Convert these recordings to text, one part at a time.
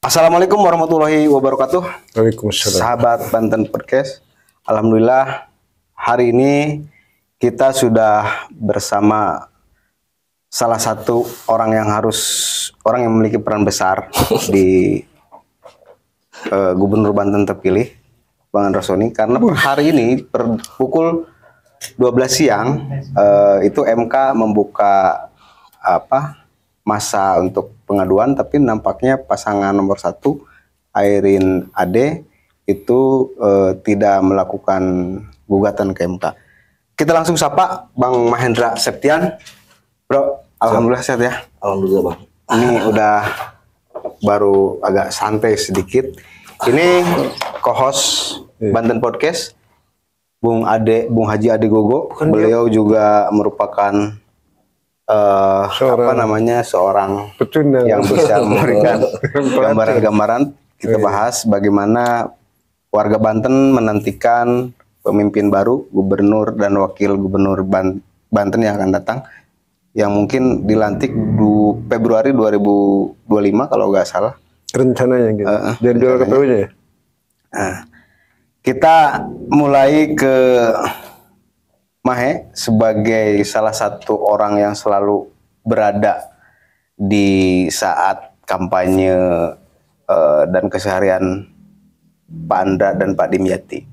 Assalamualaikum warahmatullahi wabarakatuh. Waalaikumsalam. Sahabat Banten Podcast. Alhamdulillah hari ini kita sudah bersama salah satu orang yang memiliki peran besar di Gubernur Banten terpilih, Bang Andra Soni. Karena hari ini per pukul 12 siang itu MK membuka masa untuk pengaduan, tapi nampaknya pasangan nomor 1 Airin Ade itu tidak melakukan gugatan ke MK. Kita langsung sapa Bang Mahendra Septian. Bro, alhamdulillah sehat ya. Alhamdulillah Bang. Ini udah baru agak santai sedikit. Ini co-host Banten Podcast, Bung Haji Ade Gogo. Beliau juga merupakan seorang pecundang yang bisa memberikan gambaran-gambaran. Kita bahas bagaimana warga Banten menantikan pemimpin baru, gubernur dan wakil gubernur Banten yang akan datang, yang mungkin dilantik Februari 2025 kalau nggak salah rencananya gitu. Jadwal KPU-nya ya. Kita mulai ke Mahe sebagai salah satu orang yang selalu berada di saat kampanye dan keseharian Pak Andra dan Pak Dimyati.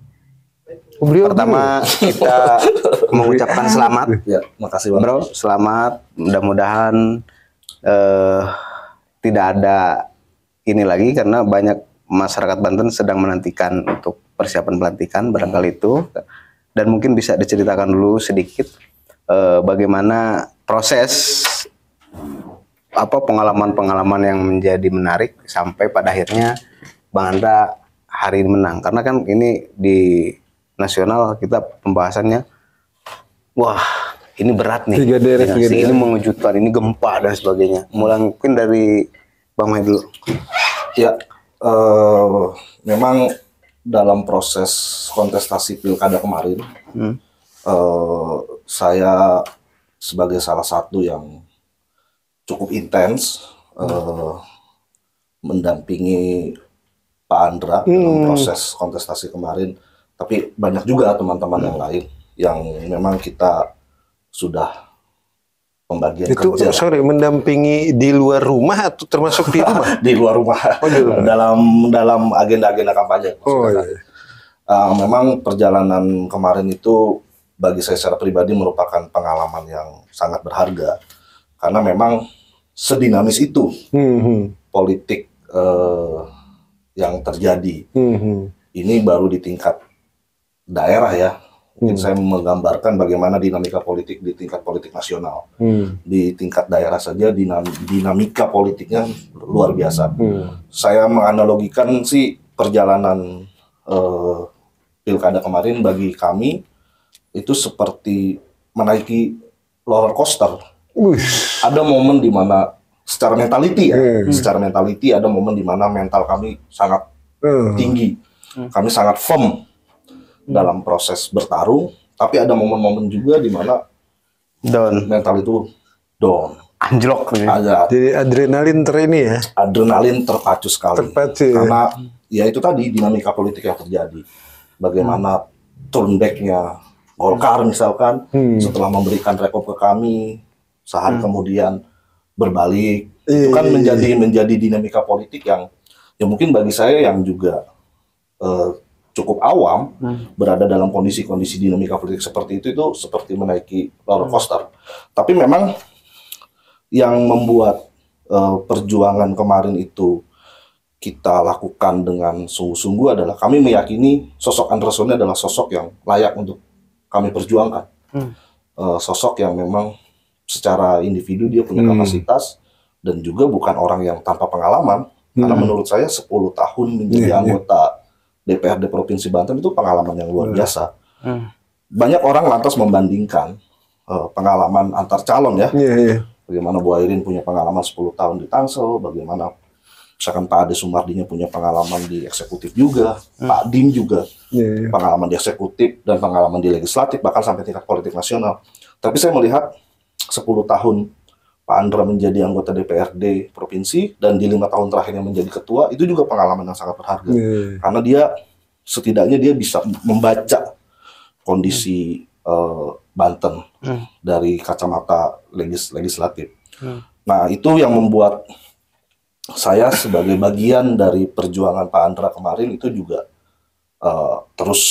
Pertama kita mengucapkan selamat. Ya, makasih Bang. Bro, selamat. Mudah-mudahan tidak ada ini lagi, karena banyak masyarakat Banten sedang menantikan untuk persiapan pelantikan barangkali itu. Dan mungkin bisa diceritakan dulu sedikit bagaimana proses pengalaman-pengalaman yang menjadi menarik sampai pada akhirnya Bang Andra hari ini menang. Karena kan ini di nasional kita pembahasannya, wah ini berat nih, ini mengejutkan, ini gempa dan sebagainya. Mulai mungkin dari Bang Mai dulu. Ya, memang dalam proses kontestasi pilkada kemarin, saya sebagai salah satu yang cukup intens mendampingi Pak Andra dalam proses kontestasi kemarin. Tapi banyak juga teman-teman yang lain yang memang kita sudah pembagian itu, kerja. mendampingi di luar rumah atau termasuk di rumah? Di luar rumah. Oh, di luar. Dalam agenda-agenda kampanye. Iya. Memang perjalanan kemarin itu bagi saya secara pribadi merupakan pengalaman yang sangat berharga, karena memang sedinamis itu politik yang terjadi. Ini baru di tingkat daerah ya. Mungkin saya menggambarkan bagaimana dinamika politik di tingkat politik nasional. Di tingkat daerah saja dinamika politiknya luar biasa. Saya menganalogikan sih perjalanan pilkada kemarin bagi kami itu seperti menaiki roller coaster. Ada momen di mana secara mentality ada momen di mana mental kami sangat tinggi. Kami sangat firm dalam proses bertarung, tapi ada momen-momen juga di mana mental itu down, anjlok. Jadi adrenalin adrenalin terpacu sekali. Karena ya itu tadi dinamika politik yang terjadi. Bagaimana turn back-nya Golkar misalkan setelah memberikan rekop ke kami, sehari kemudian berbalik. Itu kan menjadi dinamika politik yang mungkin bagi saya yang juga cukup awam berada dalam kondisi-kondisi dinamika politik seperti itu seperti menaiki roller coaster. Tapi memang yang membuat perjuangan kemarin itu kita lakukan dengan sungguh-sungguh adalah kami meyakini sosok Andra Soni adalah sosok yang layak untuk kami perjuangkan. Sosok yang memang secara individu dia punya kapasitas dan juga bukan orang yang tanpa pengalaman. Karena menurut saya 10 tahun menjadi anggota DPRD Provinsi Banten itu pengalaman yang luar biasa. Banyak orang lantas membandingkan pengalaman antar calon ya. Bagaimana Bu Airin punya pengalaman 10 tahun di Tangsel, bagaimana misalkan Pak Ade Sumardinya punya pengalaman di eksekutif juga, Pak Dim juga pengalaman di eksekutif dan pengalaman di legislatif, bahkan sampai tingkat politik nasional. Tapi saya melihat 10 tahun Pak Andra menjadi anggota DPRD provinsi dan di 5 tahun terakhirnya menjadi ketua, itu juga pengalaman yang sangat berharga. Karena dia setidaknya dia bisa membaca kondisi Banten dari kacamata legislatif. Nah, itu yang membuat saya sebagai bagian dari perjuangan Pak Andra kemarin itu juga terus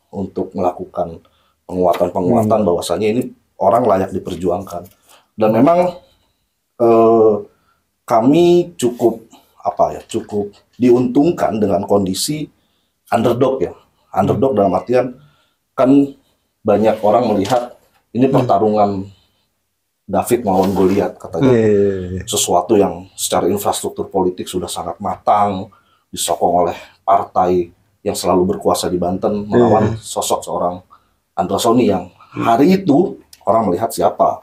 untuk melakukan penguatan bahwasanya ini orang layak diperjuangkan. Dan memang kami cukup diuntungkan dengan kondisi underdog ya. Underdog dalam artian kan banyak orang melihat ini pertarungan David melawan Goliat katanya. Sesuatu yang secara infrastruktur politik sudah sangat matang, disokong oleh partai yang selalu berkuasa di Banten melawan sosok seorang Andra Soni yang hari itu orang melihat siapa.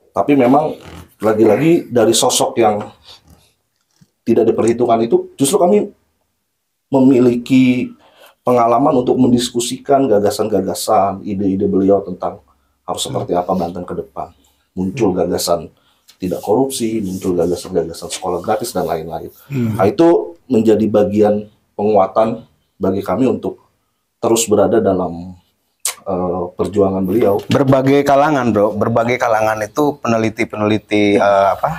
Tapi memang lagi-lagi dari sosok yang tidak diperhitungkan itu justru kami memiliki pengalaman untuk mendiskusikan gagasan-gagasan, ide-ide beliau tentang harus seperti apa Banten ke depan. Muncul gagasan tidak korupsi, muncul gagasan-gagasan sekolah gratis dan lain-lain. Nah, itu menjadi bagian penguatan bagi kami untuk terus berada dalam perjuangan beliau. Berbagai kalangan, bro, berbagai kalangan itu peneliti-peneliti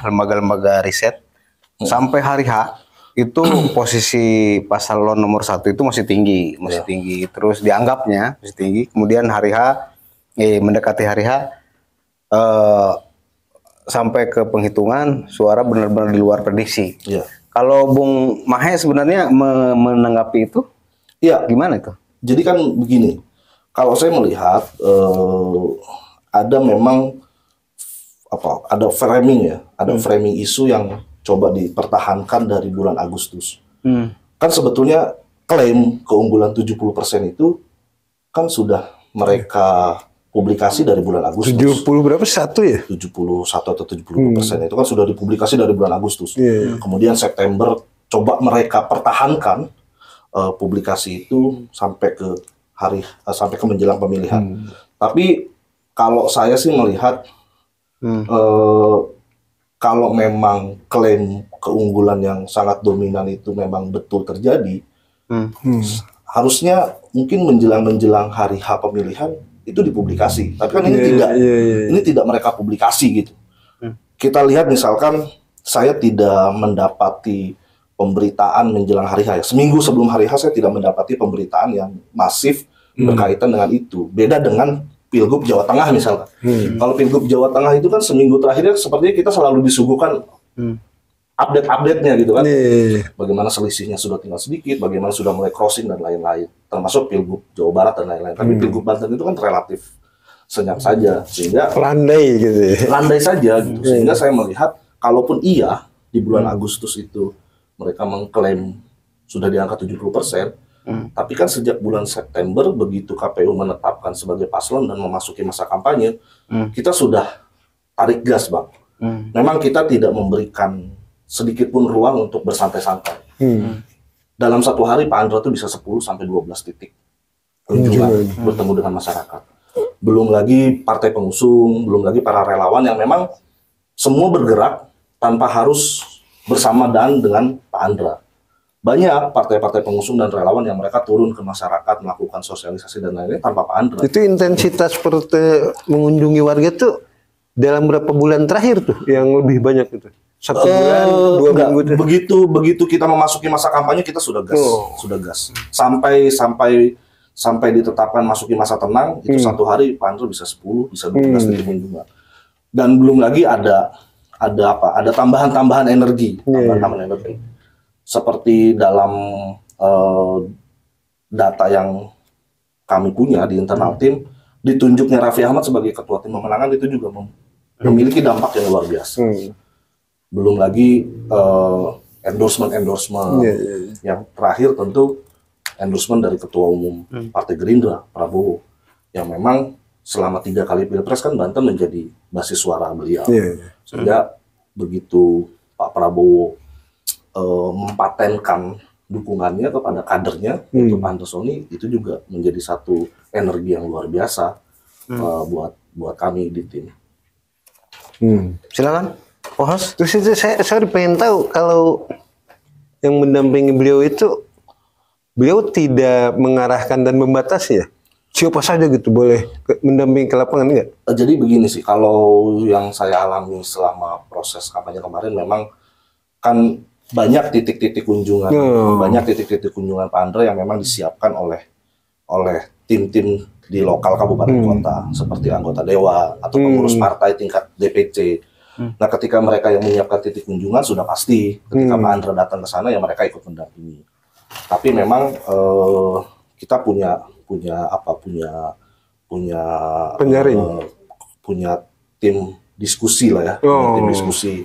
lembaga-lembaga riset sampai hari H itu posisi paslon nomor 1 itu masih tinggi, tinggi. Terus dianggapnya masih tinggi. Kemudian hari H, mendekati hari H, sampai ke penghitungan suara benar-benar di luar prediksi. Kalau Bung Mahe sebenarnya menanggapi itu, gimana itu? Jadi kan begini. Kalau saya melihat ada memang ada framing ya, ada framing isu yang coba dipertahankan dari bulan Agustus. Kan sebetulnya klaim keunggulan 70% itu kan sudah mereka publikasi dari bulan Agustus. 70 berapa? 1 ya? 71 atau 70% itu kan sudah dipublikasi dari bulan Agustus. Kemudian September coba mereka pertahankan publikasi itu sampai ke menjelang pemilihan. Tapi kalau saya sih melihat kalau memang klaim keunggulan yang sangat dominan itu memang betul terjadi, harusnya mungkin menjelang hari H pemilihan itu dipublikasi. Tapi kan ini tidak mereka publikasi gitu. Kita lihat misalkan saya tidak mendapati pemberitaan menjelang hari H. Seminggu sebelum hari H saya tidak mendapati pemberitaan yang masif berkaitan dengan itu. Beda dengan Pilgub Jawa Tengah misalkan. Kalau Pilgub Jawa Tengah itu kan seminggu terakhirnya sepertinya kita selalu disuguhkan update-update-nya gitu kan. Bagaimana selisihnya sudah tinggal sedikit, bagaimana sudah mulai crossing dan lain-lain. Termasuk Pilgub Jawa Barat dan lain-lain. Tapi Pilgub Banten itu kan relatif senyap saja. Sehingga landai gitu ya. Landai saja gitu. Sehingga saya melihat kalaupun iya di bulan Agustus itu mereka mengklaim sudah di angka 70%, tapi kan sejak bulan September begitu KPU menetapkan sebagai paslon dan memasuki masa kampanye, kita sudah tarik gas, Bang. Memang kita tidak memberikan sedikit pun ruang untuk bersantai-santai. Dalam satu hari Pak Andra itu bisa 10 sampai 12 titik kunjungan bertemu dengan masyarakat. Belum lagi partai pengusung, belum lagi para relawan yang memang semua bergerak tanpa harus bersama dan dengan Pak Andra. Banyak partai-partai pengusung dan relawan yang mereka turun ke masyarakat melakukan sosialisasi dan lain-lain tanpa Pak Andra. Itu intensitas seperti mengunjungi warga tuh dalam berapa bulan terakhir tuh yang lebih banyak itu? 1 bulan, 2 minggu tuh? Begitu kita memasuki masa kampanye kita sudah gas, sudah gas. Sampai ditetapkan masuki masa tenang itu 1 hari Pak Andra bisa 10, bisa 12 titik kunjungan. Dan belum lagi ada tambahan energi, seperti dalam data yang kami punya di internal tim, ditunjuknya Raffi Ahmad sebagai ketua tim pemenangan itu juga memiliki dampak yang luar biasa. Belum lagi endorsement yang terakhir tentu endorsement dari ketua umum Partai Gerindra Prabowo yang memang selama 3 kali pilpres kan Banten menjadi basis suara beliau. Sehingga begitu Pak Prabowo mempatenkan dukungannya kepada kadernya untuk Andra Soni, itu juga menjadi satu energi yang luar biasa buat kami di tim. Silakan. Host. Terus itu saya pengen tahu kalau yang mendampingi beliau itu, beliau tidak mengarahkan dan membatasi ya? Siapa saja gitu boleh mendampingi ke lapangan enggak? Jadi begini sih, kalau yang saya alami selama proses kampanye kemarin memang kan banyak titik-titik kunjungan, banyak titik-titik kunjungan Pak Andre yang memang disiapkan oleh tim-tim di lokal kabupaten kota seperti anggota dewa atau pengurus partai tingkat DPC. Nah, ketika mereka yang menyiapkan titik kunjungan sudah pasti ketika Pak Andre datang ke sana ya mereka ikut mendampingi. Tapi memang kita punya penyaring, punya tim diskusi lah ya, tim diskusi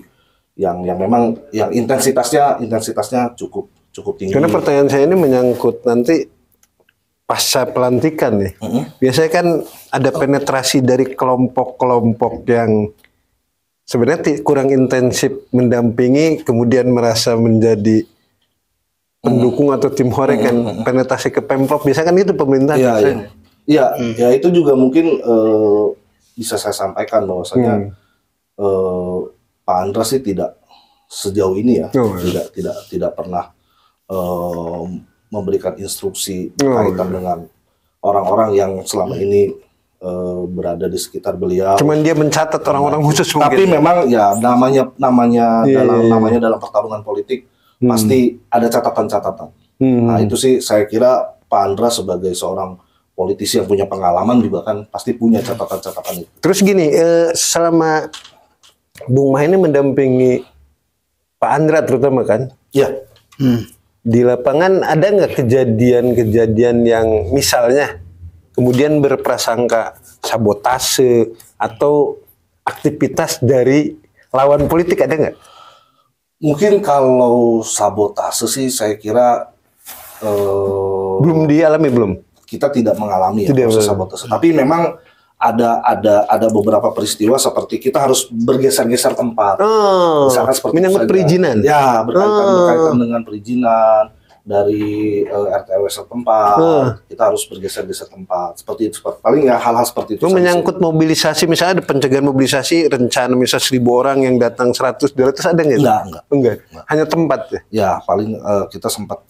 yang memang yang intensitasnya cukup tinggi. Karena pertanyaan saya ini menyangkut nanti pasca pelantikan nih. Biasanya kan ada penetrasi dari kelompok-kelompok yang sebenarnya kurang intensif mendampingi, kemudian merasa menjadi pendukung atau tim hore kan penetrasi ke Pemprov. Biasanya kan itu pemerintah. Iya, itu juga mungkin bisa saya sampaikan bahwasanya Pak Andra sih tidak sejauh ini ya, tidak pernah memberikan instruksi kaitan dengan orang-orang yang selama ini berada di sekitar beliau. Cuman dia mencatat orang-orang khusus mungkin. Tapi memang ya namanya dalam pertarungan politik pasti ada catatan-catatan. Nah, itu sih saya kira Pak Andra sebagai seorang politisi yang punya pengalaman juga kan pasti punya catatan-catatan itu. Terus gini, selama Bung Mah ini mendampingi Pak Andra terutama kan? Iya. Di lapangan ada nggak kejadian-kejadian yang misalnya kemudian berprasangka sabotase atau aktivitas dari lawan politik, ada nggak? Mungkin kalau sabotase sih saya kira belum dialami belum. Kita tidak mengalami proses sabotase. Tapi memang ada beberapa peristiwa seperti kita harus bergeser-geser tempat. Misalkan seperti menyangkut perizinan. Ya, berkaitan dengan perizinan dari RT RW setempat. Kita harus bergeser-geser tempat. Seperti itu. Paling ya hal-hal seperti itu. Itu menyangkut mobilisasi, misalnya ada pencegahan mobilisasi, rencana misalnya 1.000 orang yang datang 100, 200 ada nggak? Enggak. Hanya tempat ya? Ya, paling kita sempat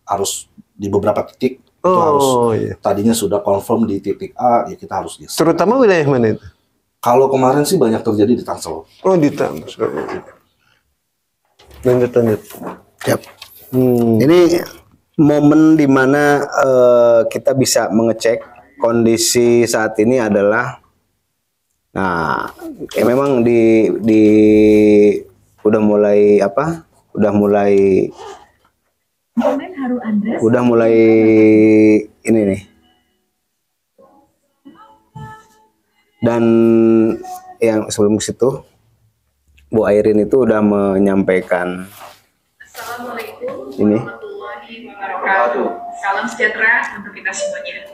harus di beberapa titik. Itu harus tadinya sudah confirm di titik A, ya kita harus geser. Terutama wilayah mana itu? Kalau kemarin sih banyak terjadi di Tangsel. Oh, di Tangsel. Lanjut. Yap. Ini momen dimana kita bisa mengecek kondisi saat ini adalah, nah, memang udah mulai ini nih. Dan yang sebelum situ Bu Airin itu udah menyampaikan ini. Salam sejahtera untuk kita semuanya.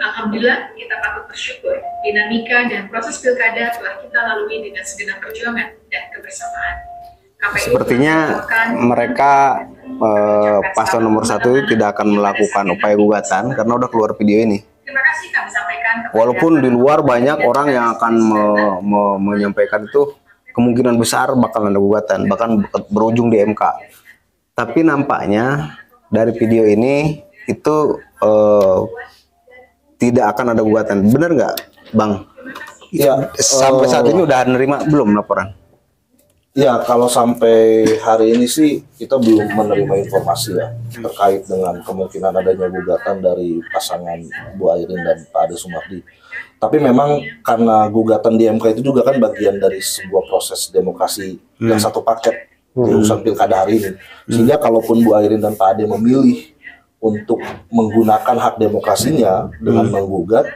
Alhamdulillah kita patut bersyukur dinamika dan proses pilkada telah kita lalui dengan segenap perjuangan dan kebersamaan. Sepertinya mereka paslon nomor 1 tidak akan melakukan upaya gugatan karena udah keluar video ini. Terima kasih kami sampaikan. Walaupun di luar banyak orang yang akan menyampaikan itu kemungkinan besar bakal ada gugatan, bahkan berujung di MK. Tapi nampaknya dari video ini itu tidak akan ada gugatan. Bener nggak, Bang? Ya, sampai saat ini udah nerima belum laporan? Ya, kalau sampai hari ini sih kita belum menerima informasi ya terkait dengan kemungkinan adanya gugatan dari pasangan Bu Airin dan Pak Ade Sumardi. Tapi memang karena gugatan di MK itu juga kan bagian dari sebuah proses demokrasi yang satu paket di urusan pilkada hari ini. Sehingga kalaupun Bu Airin dan Pak Ade memilih untuk menggunakan hak demokrasinya dengan menggugat,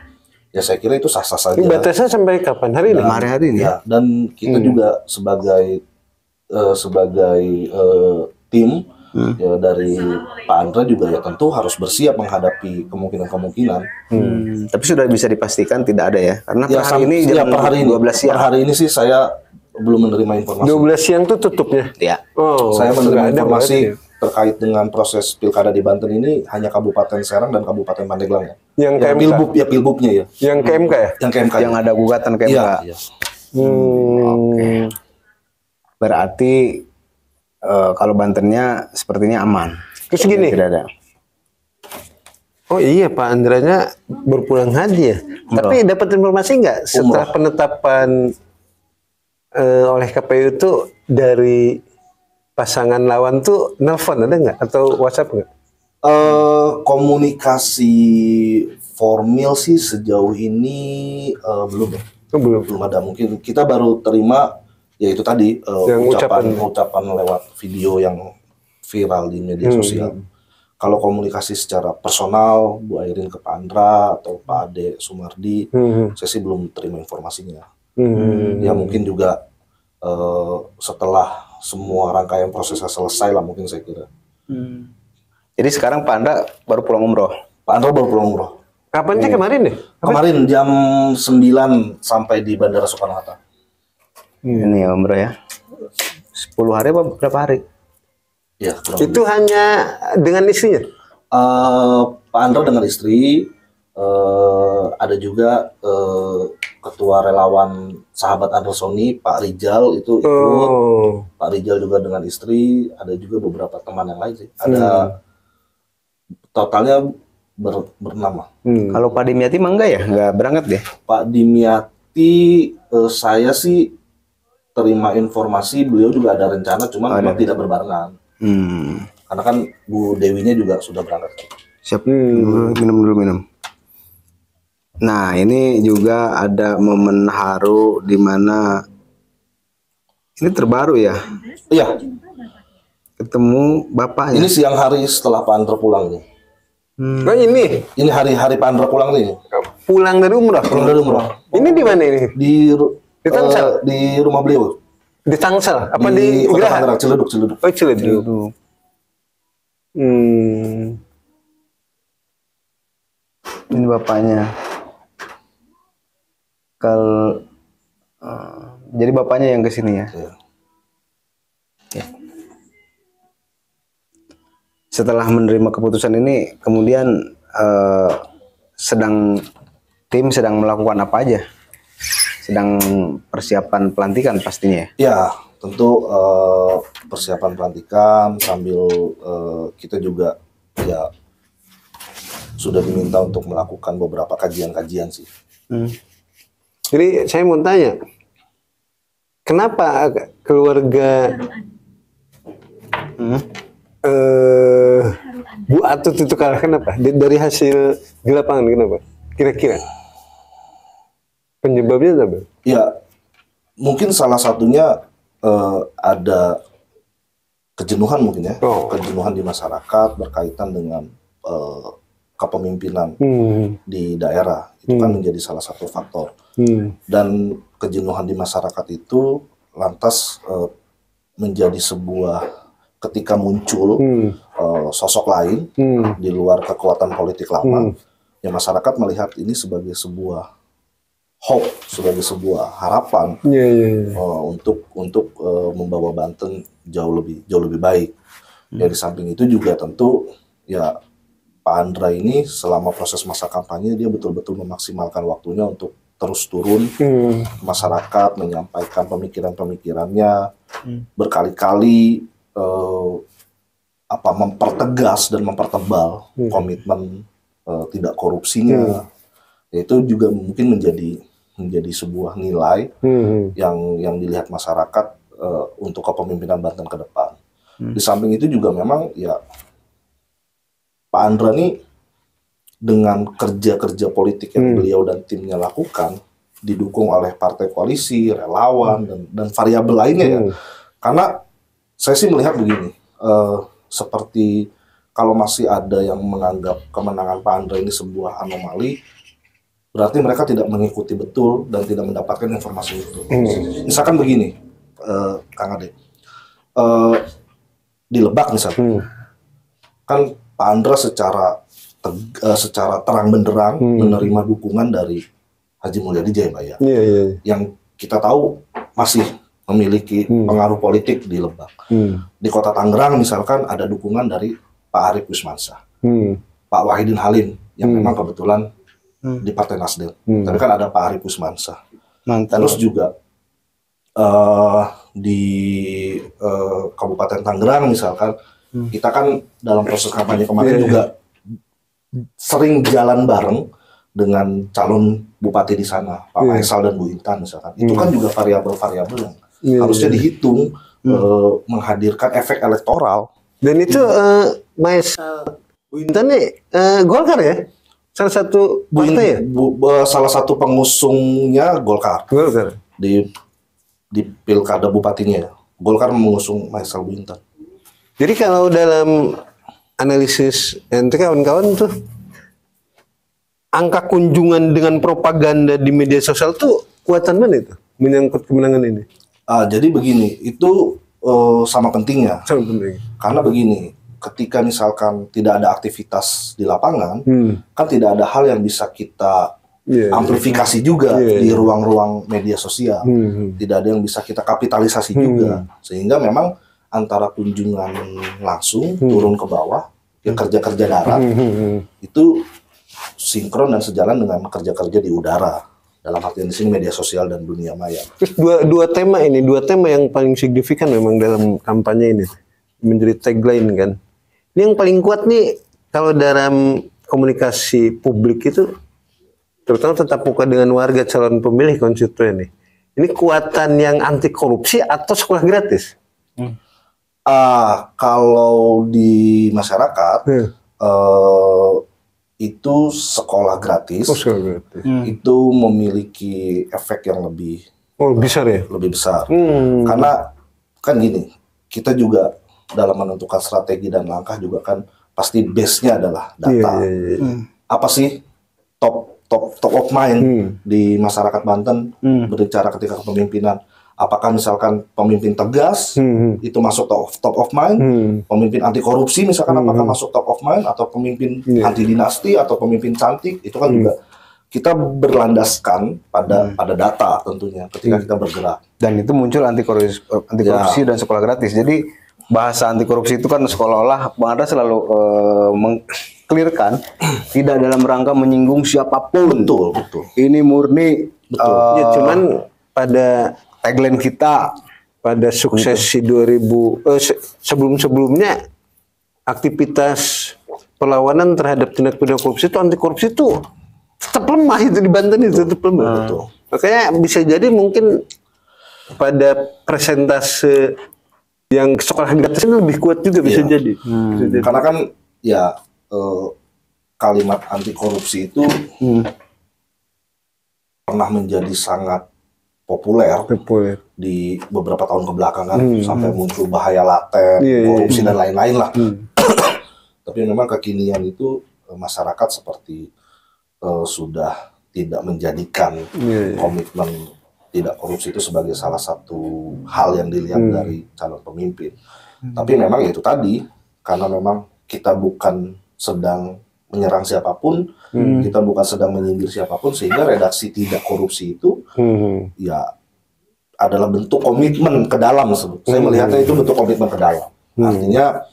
ya saya kira itu sah-sah saja. Batasnya sampai kapan? Hari ini? Hari ini. Ya, dan kita juga sebagai tim ya, dari Pak Andra juga ya tentu harus bersiap menghadapi kemungkinan-kemungkinan. Tapi sudah bisa dipastikan tidak ada ya, karena Ya, per hari ini jam 12 siang. Per hari ini sih saya belum menerima informasi. 12 siang tuh tutupnya? Ya. Saya menerima informasi terkait dengan proses pilkada di Banten ini hanya Kabupaten Serang dan Kabupaten Pandeglang ya. Yang KMK? Pilbubnya ya. Yang KMK ya? Yang KMK. Yang ada gugatan KMK. Iya. Oke. Berarti kalau Bantennya sepertinya aman. Terus gini. Tidak ada. Oh iya, Pak Andranya berpulang haji ya. Tapi dapat informasi nggak setelah penetapan oleh KPU itu dari pasangan lawan tuh nelfon ada nggak atau WhatsApp nggak? Komunikasi formal sih sejauh ini belum ya. Belum ada. Mungkin kita baru terima ya itu tadi ucapan lewat video yang viral di media sosial. Kalau komunikasi secara personal, Bu Airin ke Pak Andra atau Pak Ade Sumardi, saya sih belum terima informasinya. Ya mungkin juga setelah semua rangkaian prosesnya selesai lah mungkin saya kira. Jadi sekarang Pak Andra baru pulang umroh? Pak Andra baru pulang umroh. Kapan sih kemarin deh? Kemarin jam 9 sampai di Bandara Soekarno-Hatta. Ini ya umroh ya. 10 hari apa berapa hari? Ya, itu hanya dengan istrinya? Pak Andra dengan istri, ada juga ketua relawan sahabat Andra Sony, Pak Rijal itu ikut. Pak Rijal juga dengan istri, ada juga beberapa teman yang lain sih. Ada totalnya bernama. Kalau Pak Dimyati mah enggak ya? Enggak berangkat deh? Pak Dimyati, saya sih terima informasi beliau juga ada rencana, cuman memang tidak berbarengan. Karena kan Bu Dewinya juga sudah berangkat. Siap. Minum. Nah, ini juga ada momen haru di mana ini terbaru ya? Iya. Ketemu bapaknya. Ini siang hari setelah Pak Andra pulang nih. Oh ini? Ini hari-hari Pak Andra pulang nih. Pulang dari umrah? Pulang dari umrah. Ini di mana ini? Di Tangsel? di rumah beliau. Di Tangsel? Apa di Kota Geraha? Tangerang, Ciledug. Oh Ciledug. Ini bapaknya. Jadi bapaknya yang kesini ya? Iya. Ya. Setelah menerima keputusan ini, kemudian tim sedang melakukan apa aja? Sedang persiapan pelantikan pastinya ya? Ya, tentu persiapan pelantikan sambil kita juga ya sudah diminta untuk melakukan beberapa kajian-kajian sih. Jadi saya mau tanya, kenapa keluarga Bu Atut itu kalah, kenapa? Dari hasil di lapangan kenapa? Kira-kira penyebabnya apa? Ya, mungkin salah satunya ada kejenuhan mungkin ya, kejenuhan di masyarakat berkaitan dengan kepemimpinan di daerah. Itu kan menjadi salah satu faktor. Dan kejenuhan di masyarakat itu lantas menjadi sebuah, ketika muncul sosok lain di luar kekuatan politik lama, ya masyarakat melihat ini sebagai sebuah hope, sebagai sebuah harapan untuk membawa Banten jauh lebih baik. Ya di samping itu juga tentu ya Pak Andra ini selama proses masa kampanye dia betul-betul memaksimalkan waktunya untuk terus turun ke masyarakat, menyampaikan pemikiran-pemikirannya, berkali-kali mempertegas dan mempertebal komitmen tidak korupsinya. Itu juga mungkin menjadi sebuah nilai yang dilihat masyarakat untuk kepemimpinan Banten ke depan. Di samping itu juga memang ya Pak Andra nih dengan kerja-kerja politik yang beliau dan timnya lakukan didukung oleh partai koalisi, relawan dan variabel lainnya ya. Karena saya sih melihat begini, seperti kalau masih ada yang menganggap kemenangan Pak Andra ini sebuah anomali, berarti mereka tidak mengikuti betul dan tidak mendapatkan informasi itu. Misalkan begini, Kang Ade, di Lebak misalnya, kan Pak Andra secara terang benderang menerima dukungan dari Haji Mulyadi Jayabaya, yang kita tahu masih memiliki pengaruh politik di Lebak. Di Kota Tangerang misalkan ada dukungan dari Pak Arief Wismansyah, Pak Wahidin Halim yang memang kebetulan di Partai Nasdem, tapi kan ada Pak Arief Wismansyah. Terus juga di Kabupaten Tangerang misalkan, kita kan dalam proses kampanye kemarin juga sering jalan bareng dengan calon bupati di sana, Pak Faisal dan Bu Intan misalkan. Itu kan juga variabel-variabel yang harusnya dihitung, menghadirkan efek elektoral. Dan itu Faisal Bu Intan nih Golkar ya? Salah satu partai ya? Salah satu pengusungnya Golkar. Golkar. Di pilkada bupatinya ya. Golkar mengusung Faisal Bu Intan. Jadi kalau dalam analisis ente kawan-kawan tuh, angka kunjungan dengan propaganda di media sosial tuh kuatan mana itu menyangkut kemenangan ini? Jadi begini, itu sama pentingnya. Sangat penting. Karena begini, ketika misalkan tidak ada aktivitas di lapangan, kan tidak ada hal yang bisa kita amplifikasi juga di ruang-ruang media sosial. Tidak ada yang bisa kita kapitalisasi juga. Sehingga memang antara kunjungan langsung turun ke bawah, yang kerja-kerja darat, itu sinkron dan sejalan dengan kerja-kerja di udara. Dalam artian di sini media sosial dan dunia maya. Terus dua tema yang paling signifikan memang dalam kampanye ini menjadi tagline kan. Ini yang paling kuat nih kalau dalam komunikasi publik itu, terutama tetap muka dengan warga calon pemilih konstituen nih. Ini kuatan yang anti korupsi atau sekolah gratis? Kalau di masyarakat itu sekolah gratis, itu memiliki efek yang lebih besar ya? Lebih besar. Karena kan gini, kita juga dalam menentukan strategi dan langkah juga kan pasti base-nya adalah data. Apa sih top of mind di masyarakat Banten berbicara ketika kepemimpinan? Apakah misalkan pemimpin tegas itu masuk top of mind, pemimpin anti korupsi misalkan apakah masuk top of mind, atau pemimpin anti dinasti atau pemimpin cantik, itu kan juga kita berlandaskan pada data tentunya ketika kita bergerak. Dan itu muncul anti korupsi dan sekolah gratis. Jadi bahasa anti korupsi itu kan seolah-olah Bang Andra selalu mengklirkan tidak dalam rangka menyinggung siapapun. Betul. Ini murni cuman pada tagline kita pada suksesi 2000 sebelum-sebelumnya aktivitas perlawanan terhadap tindak pidana korupsi itu, anti korupsi itu tetap lemah itu di Banten itu tetap lemah. Makanya bisa jadi mungkin pada presentase yang sekolah gratis ini lebih kuat juga bisa jadi. Karena kan ya kalimat anti korupsi itu pernah menjadi sangat populer di beberapa tahun kebelakangan sampai muncul bahaya laten, korupsi dan lain-lain lah. Tapi memang kekinian itu masyarakat seperti sudah tidak menjadikan komitmen tidak korupsi itu sebagai salah satu hal yang dilihat dari calon pemimpin. Tapi memang itu tadi, karena memang kita bukan sedang menyerang siapapun, kita bukan sedang menyindir siapapun, sehingga redaksi tidak korupsi itu ya adalah bentuk komitmen ke dalam. Saya melihatnya itu bentuk komitmen ke dalam. Artinya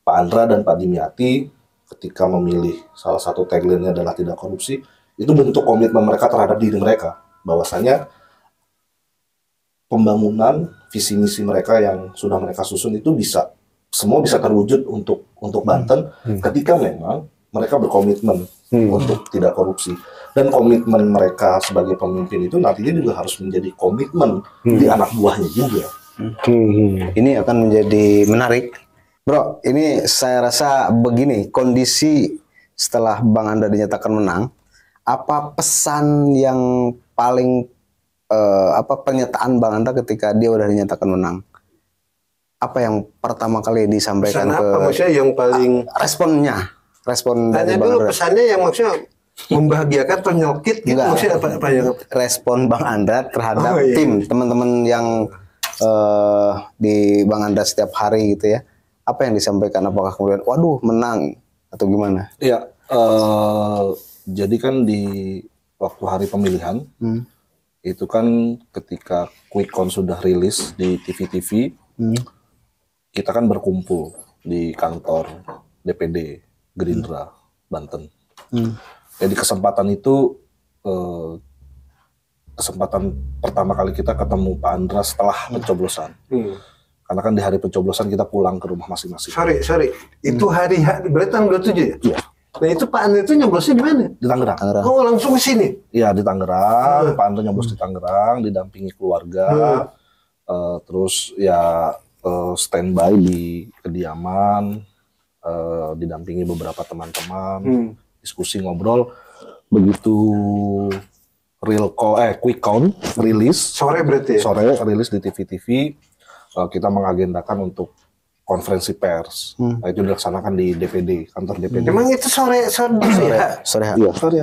Pak Andra dan Pak Dimyati ketika memilih salah satu tagline-nya adalah tidak korupsi, itu bentuk komitmen mereka terhadap diri mereka, bahwasanya pembangunan visi misi mereka yang sudah mereka susun itu semua bisa terwujud untuk Banten ketika memang mereka berkomitmen untuk tidak korupsi. Dan komitmen mereka sebagai pemimpin itu nantinya juga harus menjadi komitmen di anak buahnya juga. Ini akan menjadi menarik. Bro, ini saya rasa begini, kondisi setelah Bang Andra dinyatakan menang, apa pesan yang paling, pernyataan Bang Andra ketika dia udah dinyatakan menang? Apa yang pertama kali disampaikan pesan apa? Maksudnya yang paling respon dari tanya Bang dulu Andra. pesannya yang maksudnya membahagiakan atau nyelkit gitu, maksudnya apa yang respon Bang Andra terhadap tim teman-teman yang di Bang Andra setiap hari gitu ya, apa yang disampaikan? Apakah kemudian waduh menang atau gimana? Iya, jadi kan di waktu hari pemilihan itu kan ketika quick count sudah rilis di TV-TV, kita kan berkumpul di kantor DPD Gerindra Banten. Jadi kesempatan itu kesempatan pertama kali kita ketemu Pak Andra setelah pencoblosan. Karena kan di hari pencoblosan kita pulang ke rumah masing-masing. Sorry. Itu hari berarti tanggal 27 ya? Iya. Nah itu Pak Andra itu nyoblosnya di mana? Di Tangerang. Oh langsung ke sini? Iya di Tangerang. Pak Andra nyoblos di Tangerang, didampingi keluarga. Terus ya standby di kediaman, didampingi beberapa teman-teman, diskusi ngobrol. Begitu quick count rilis Sore berarti ya? sore rilis di TV-TV, kita mengagendakan untuk konferensi pers. Nah, itu dilaksanakan di DPD, kantor DPD. Emang itu sore H. Iya, sore.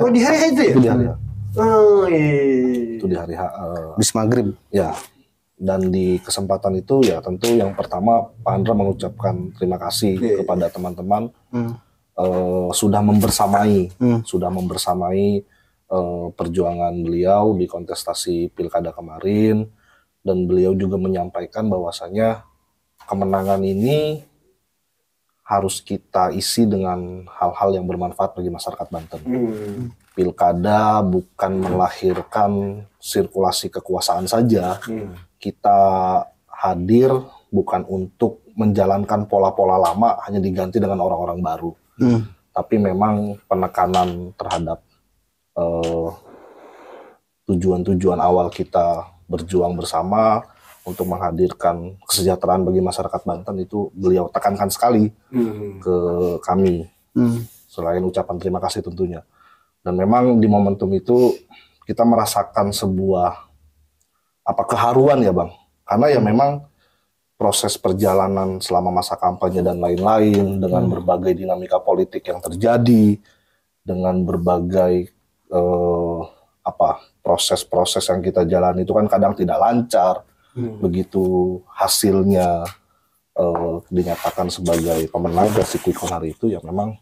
Oh di hari itu ya? Itu di hari H. Oh iya. Itu di hari H. Bis maghrib. Ya. Dan di kesempatan itu ya tentu yang pertama Pak Andra mengucapkan terima kasih kepada teman-teman sudah membersamai perjuangan beliau di kontestasi pilkada kemarin, dan beliau juga menyampaikan bahwasanya kemenangan ini harus kita isi dengan hal-hal yang bermanfaat bagi masyarakat Banten. Pilkada bukan melahirkan sirkulasi kekuasaan saja. Kita hadir bukan untuk menjalankan pola-pola lama hanya diganti dengan orang-orang baru. Tapi memang penekanan terhadap tujuan-tujuan awal kita berjuang bersama untuk menghadirkan kesejahteraan bagi masyarakat Banten itu beliau tekankan sekali ke kami, selain ucapan terima kasih tentunya. Dan memang di momentum itu kita merasakan sebuah keharuan ya Bang, karena ya memang proses perjalanan selama masa kampanye dan lain-lain, dengan berbagai dinamika politik yang terjadi, dengan berbagai proses-proses yang kita jalani itu kan kadang tidak lancar. Begitu hasilnya dinyatakan sebagai pemenang versi quick count hari itu, ya memang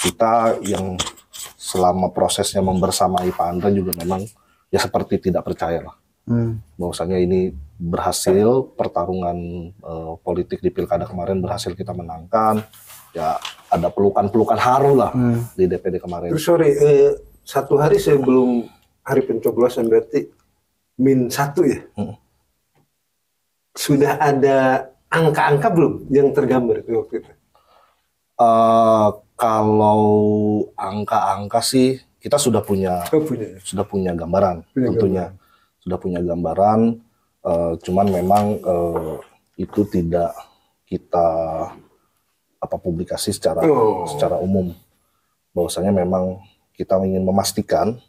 kita yang selama prosesnya membersamai Pak Andra juga memang ya seperti tidak percaya lah. Bahwasanya ini berhasil, pertarungan politik di pilkada kemarin berhasil kita menangkan. Ya ada pelukan-pelukan haru lah di DPD kemarin. Terus satu hari sebelum hari pencoblosan berarti -1 ya? Sudah ada angka-angka belum yang tergambar itu waktu itu? Kalau angka-angka sih kita sudah punya gambaran tentunya. Sudah punya gambaran, cuman memang itu tidak kita publikasi secara umum. Bahwasanya memang kita ingin memastikan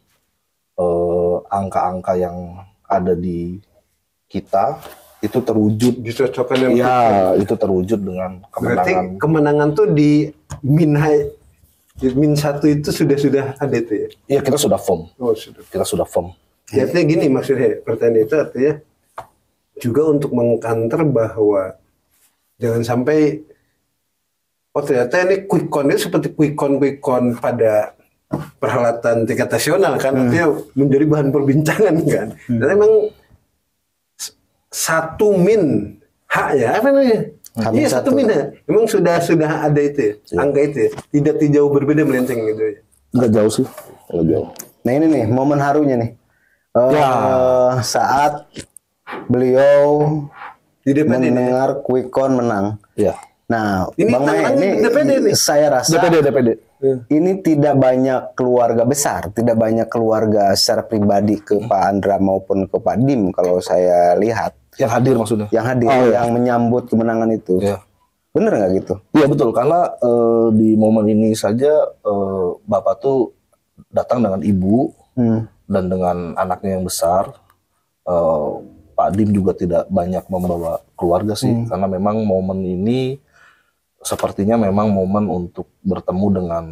angka-angka yang ada di kita itu terwujud, dicocokkan itu terwujud dengan kemenangan. Berarti kemenangan tuh di -1 itu sudah ada itu ya? Iya, kita sudah firm. Sudah. Kita sudah firm. Ya, artinya gini maksudnya, pertanyaan itu artinya juga untuk mengkanter bahwa jangan sampai ternyata ini quick count itu seperti quick count pada perhelatan tingkat nasional kan, artinya menjadi bahan perbincangan kan. Dan memang 1 min H ya, apa namanya? Iya 1 min H. Memang sudah ada itu ya, angka itu ya. Tidak jauh berbeda melenceng gitu ya. Nggak jauh sih, nggak jauh. Nah ini nih momen harunya nih. Saat beliau mendengar quick count menang. Ya. Nah, ini Bang Mae, ini saya rasa DPD. Ini tidak banyak keluarga besar, tidak banyak keluarga secara pribadi ke Pak Andra maupun ke Pak Dim kalau saya lihat. Yang hadir maksudnya? Yang hadir, yang menyambut kemenangan itu. Ya. Bener nggak gitu? Iya betul, karena di momen ini saja Bapak tuh datang dengan ibu dan dengan anaknya yang besar. Pak Dim juga tidak banyak membawa keluarga sih, karena memang momen ini sepertinya memang momen untuk bertemu dengan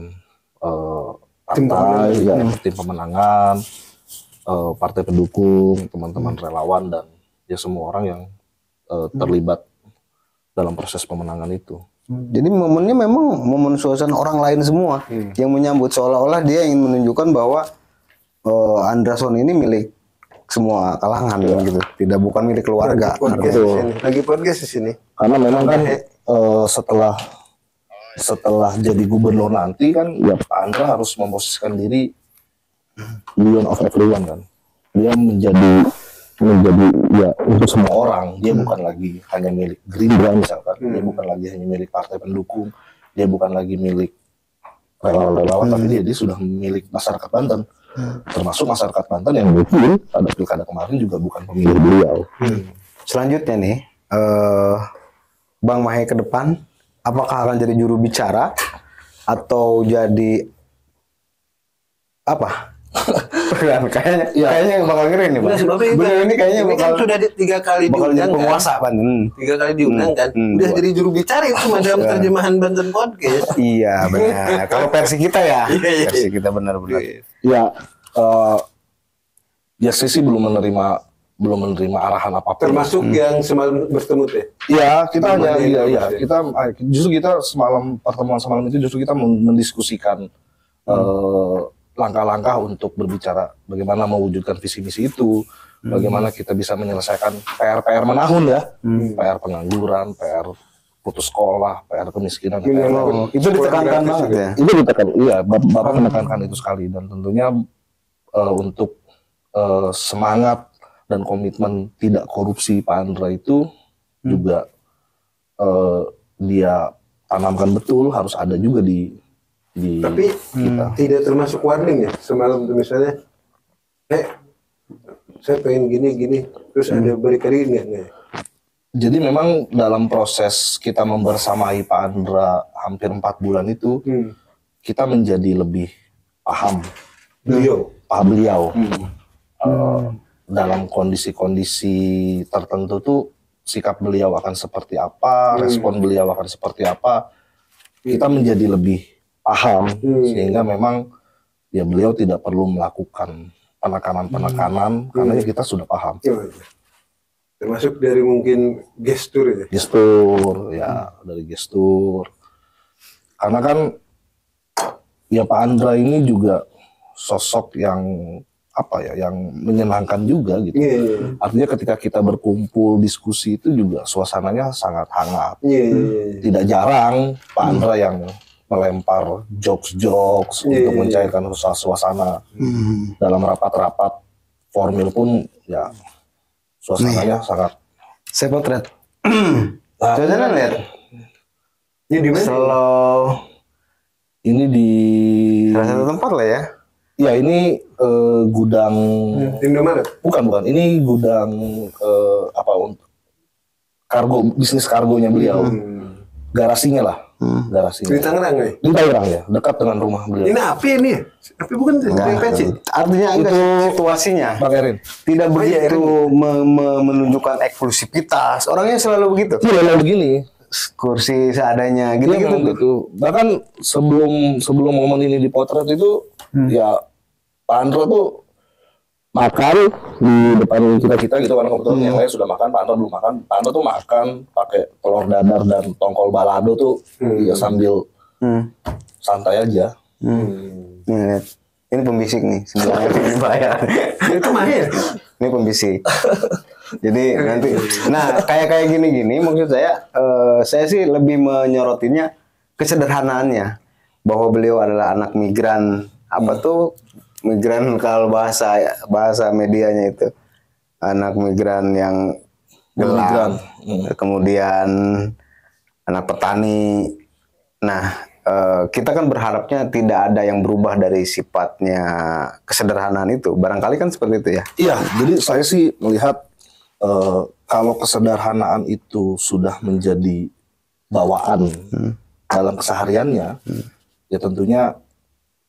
partai, tim pemenangan, partai pendukung, teman-teman relawan, dan ya semua orang yang terlibat dalam proses pemenangan itu. Jadi momennya memang momen suasana orang lain semua yang menyambut, seolah-olah dia ingin menunjukkan bahwa Andrason ini milik semua kalangan gitu, tidak bukan milik keluarga. Lagi podcast di sini. Karena memang kan setelah jadi gubernur nanti kan ya Pak Andra harus memposisikan diri beyond of everyone kan. dia menjadi ya untuk semua orang. Dia bukan lagi hanya milik Gerindra misalkan, dia bukan lagi hanya milik partai pendukung, dia bukan lagi milik relawan-relawan, tapi dia sudah milik masyarakat Banten. Termasuk masyarakat Banten yang mungkin pada pilkada kemarin juga bukan pemilih beliau. Selanjutnya nih, Bang Mahe ke depan, apakah akan jadi juru bicara atau jadi apa? Kayaknya bakal ngeri nih, Bang. Beliau ini kayaknya bakal sudah 3 kali bakal jadi diundang penguasa kan? Banten. 3 kali diundang kan? Udah jadi juru bicara itu cuma dalam terjemahan Banten Podcast. Iya benar. Kalau versi kita ya, versi kita benar-benar. Ya, ya saya sih belum menerima arahan apapun. Termasuk yang semalam bertemu teh. Ya, kita hanya kita pertemuan semalam itu justru kita mendiskusikan langkah-langkah untuk berbicara bagaimana mewujudkan visi misi itu, bagaimana kita bisa menyelesaikan PR menahun ya, PR pengangguran, PR putus sekolah, PR kemiskinan. Itu ditekankan banget ya. Itu ditekan, iya, Bapak menekankan itu sekali, dan tentunya untuk semangat dan komitmen tidak korupsi Pak Andra itu juga dia tanamkan betul, harus ada juga di tapi kita. tidak termasuk warning ya semalam tuh misalnya, saya pengen gini terus ada berikan ini. Jadi memang dalam proses kita membersamai Pak Andra hampir 4 bulan itu, kita menjadi lebih paham beliau. Dalam kondisi-kondisi tertentu tuh sikap beliau akan seperti apa, respon beliau akan seperti apa, kita menjadi lebih paham, sehingga memang ya beliau tidak perlu melakukan penekanan karena ya kita sudah paham. Termasuk dari mungkin gestur ya. Dari gestur. Karena kan ya Pak Andra ini juga sosok yang yang menyenangkan juga gitu. Artinya ketika kita berkumpul diskusi itu juga suasananya sangat hangat. Tidak jarang Pak Andra yang melempar jokes untuk mencairkan suasana. Dalam rapat-rapat formil pun ya suasananya sangat. Saya potret. Coba lihat. Ini di mana? Slow. Ini di salah satu tempat lah ya. Ya ini gudang. Indomaret. Bukan. Ini gudang untuk bisnis kargonya beliau. Garasinya lah. Garasinya. Di Tangerang ya? Di Tangerang ya, dekat dengan rumah beliau. Ini api ini ya? Api bukan pensi? Artinya itu situasinya Bang Erin. tidak begitu menunjukkan eksklusivitas. Orangnya selalu begitu. Iya, memang begini. Kursi seadanya gitu. Bahkan sebelum momen ini dipotret itu ya Pak Andra tuh makan di depan kita gitu kan, kebetulan yang lain sudah makan, Pak Andra belum makan. Pak Andra tuh makan pakai telur dadar dan tongkol balado tuh ya sambil santai aja. Nih, lihat. Ini pembisik nih, sebelahnya dibayar. Itu mahir. Ini pembisik. Jadi nanti, nah kayak gini maksud saya sih lebih menyorotinnya kesederhanaannya, bahwa beliau adalah anak migran, migran kalau bahasa medianya itu anak migran yang gelap, kemudian anak petani. Nah, kita kan berharapnya tidak ada yang berubah dari sifatnya kesederhanaan itu. Barangkali kan seperti itu ya. Iya, jadi saya sih melihat kalau kesederhanaan itu sudah menjadi bawaan dalam kesehariannya, ya tentunya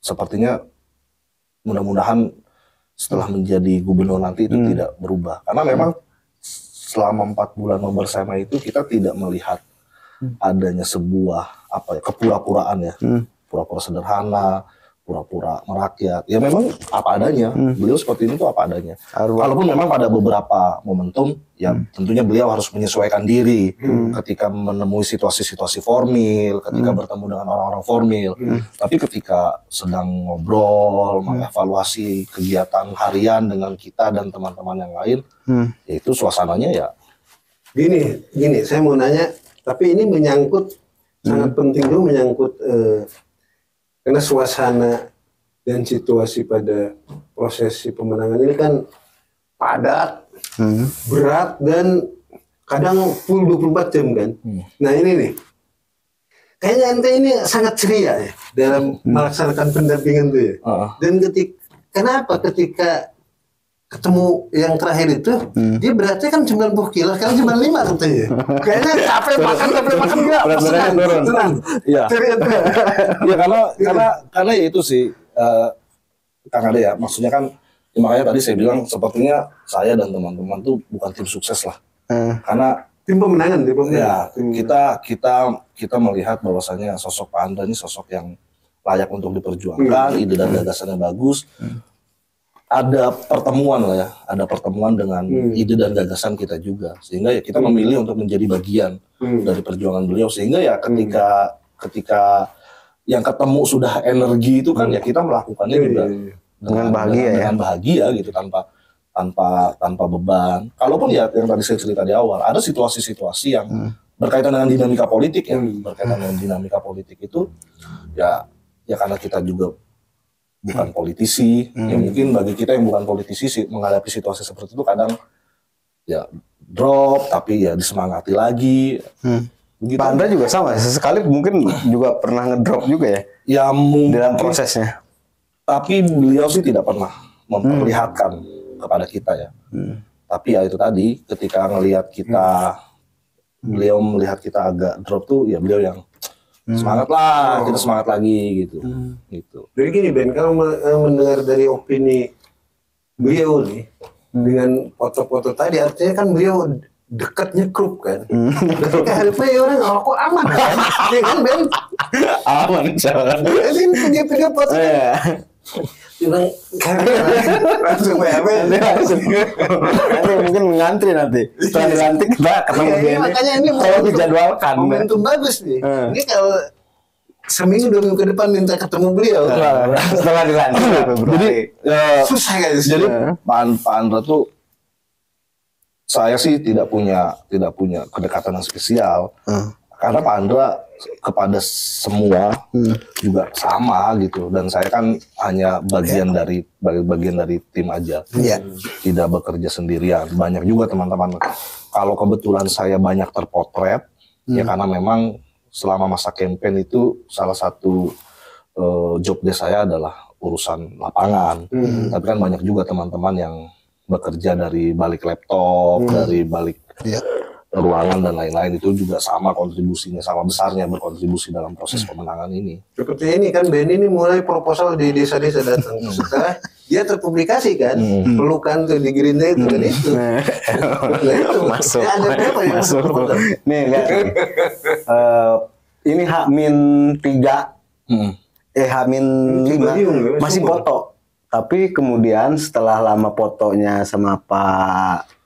sepertinya mudah-mudahan setelah menjadi gubernur nanti itu tidak berubah. Karena memang selama 4 bulan membersama itu kita tidak melihat adanya sebuah kepura-puraan ya, pura-pura sederhana, pura-pura merakyat. Ya memang apa adanya. Beliau seperti ini tuh apa adanya. Walaupun memang pada beberapa momentum ya tentunya beliau harus menyesuaikan diri ketika menemui situasi-situasi formil, ketika bertemu dengan orang-orang formil. Tapi ketika sedang ngobrol, mengevaluasi kegiatan harian dengan kita dan teman-teman yang lain, yaitu suasananya ya. Gini, saya mau nanya, tapi ini menyangkut sangat penting tuh menyangkut karena suasana dan situasi pada prosesi pemenangan ini kan padat, berat, dan kadang full 24 jam kan. Nah ini nih, kayaknya ente ini sangat ceria ya dalam melaksanakan pendampingan tuh ya. Dan kenapa ketika ketemu yang terakhir itu, dia beratnya kan 90 kilo, sekarang 95 katanya. Kayaknya capek makan dia. Tenang. Iya. Ya karena ya itu sih, Kang Ade ya. Maksudnya kan, ya makanya tadi saya bilang sepertinya saya dan teman-teman tuh bukan tim sukses lah. Karena tim pemenangan. Ya, kita melihat bahwasanya sosok Pak Andra ini sosok yang layak untuk diperjuangkan, ide dan gagasannya bagus. Ada pertemuan lah ya, ada pertemuan dengan ide dan gagasan kita juga, sehingga ya kita memilih untuk menjadi bagian dari perjuangan beliau, sehingga ya ketika yang ketemu sudah energi itu kan ya kita melakukannya juga dengan bahagia dengan bahagia gitu, tanpa beban. Kalaupun ya yang tadi saya cerita di awal, ada situasi-situasi yang berkaitan dengan dinamika politik ya, berkaitan dengan dinamika politik itu ya karena kita juga bukan politisi, ya mungkin bagi kita yang bukan politisi sih, menghadapi situasi seperti itu kadang ya drop, tapi ya disemangati lagi. Begitu. Pak Andra juga sama, sesekali mungkin juga pernah ngedrop juga ya? Ya mungkin, dalam prosesnya. Tapi beliau sih tidak pernah memperlihatkan kepada kita ya. Tapi ya itu tadi, ketika ngelihat kita, beliau melihat kita agak drop tuh, ya beliau yang semangat lah, kita semangat lagi gitu. Gitu. Jadi gini Ben, kalau mendengar dari opini beliau nih dengan foto-foto tadi, artinya kan beliau dekatnya grup kan. Ketika HDP orang kok aman kan? Ya kan Ben? Aman insyaallah. Ini video foto. Bilang langsung nanti mungkin mengantri nanti setelah dilantik kita ketemu dia makanya ini kalau dijadwalkan momentum bagus nih. Ini kalau seminggu 2 minggu ke depan minta ketemu beliau setelah dilantik. Jadi susah guys. Jadi Pak Andra tuh, saya sih tidak punya kedekatan yang spesial. Karena Pak Andra kepada semua juga sama gitu, dan saya kan hanya bagian dari tim aja, tidak bekerja sendirian. Banyak juga teman-teman. Kalau kebetulan saya banyak terpotret, ya karena memang selama masa campaign itu salah satu job desk saya adalah urusan lapangan. Tapi kan banyak juga teman-teman yang bekerja dari balik laptop, dari balik ruangan dan lain-lain, itu juga sama kontribusinya, sama besarnya berkontribusi dalam proses pemenangan ini. Seperti ini kan Ben ini mulai proposal di desa-desa datang. Setelah dia terpublikasi kan, pelukan tuh di Gerindra itu kan itu. Masuk. Ya, ada berapa ya? Masuk. Nih lihat. Ini H-3 H-5 masih foto. Tapi kemudian setelah lama fotonya sama Pak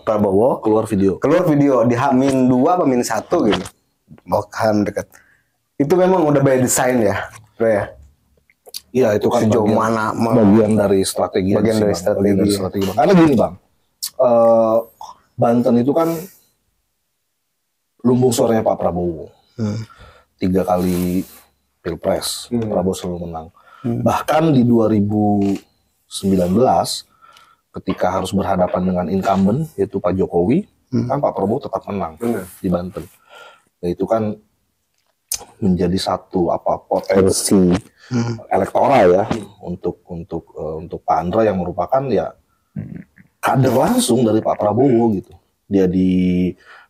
Prabowo keluar video di H-2 apa -1 gitu. Bahkan dekat. Itu memang udah by design ya, bro ya. Iya, itu kan sejauh mana bagian dari strategi. Bagian dari strategi. Karena gini Bang, Banten itu kan lumbung suaranya Pak Prabowo. 3 kali pilpres, Prabowo selalu menang. Bahkan di 2019 ketika harus berhadapan dengan incumbent yaitu Pak Jokowi, kan Pak Prabowo tetap menang di Banten. Ya, itu kan menjadi satu potensi elektoral ya untuk Pak Andra yang merupakan ya kader langsung dari Pak Prabowo gitu. Dia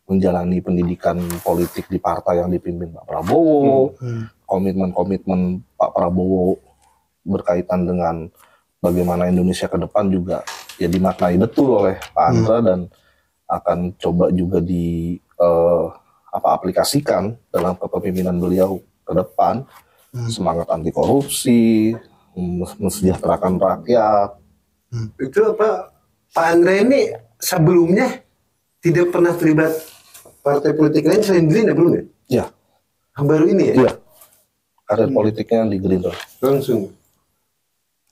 menjalani pendidikan politik di partai yang dipimpin Pak Prabowo, komitmen Pak Prabowo berkaitan dengan bagaimana Indonesia ke depan juga ya dimaknai betul oleh Pak Andra dan akan coba juga aplikasikan dalam kepemimpinan beliau ke depan. Semangat anti korupsi, mensejahterakan rakyat. Itu Pak Andra ini sebelumnya tidak pernah terlibat partai politik lain selain Gerindra belum ya? Iya. Baru ini ya? Iya. Karir politiknya di Gerindra. Langsung.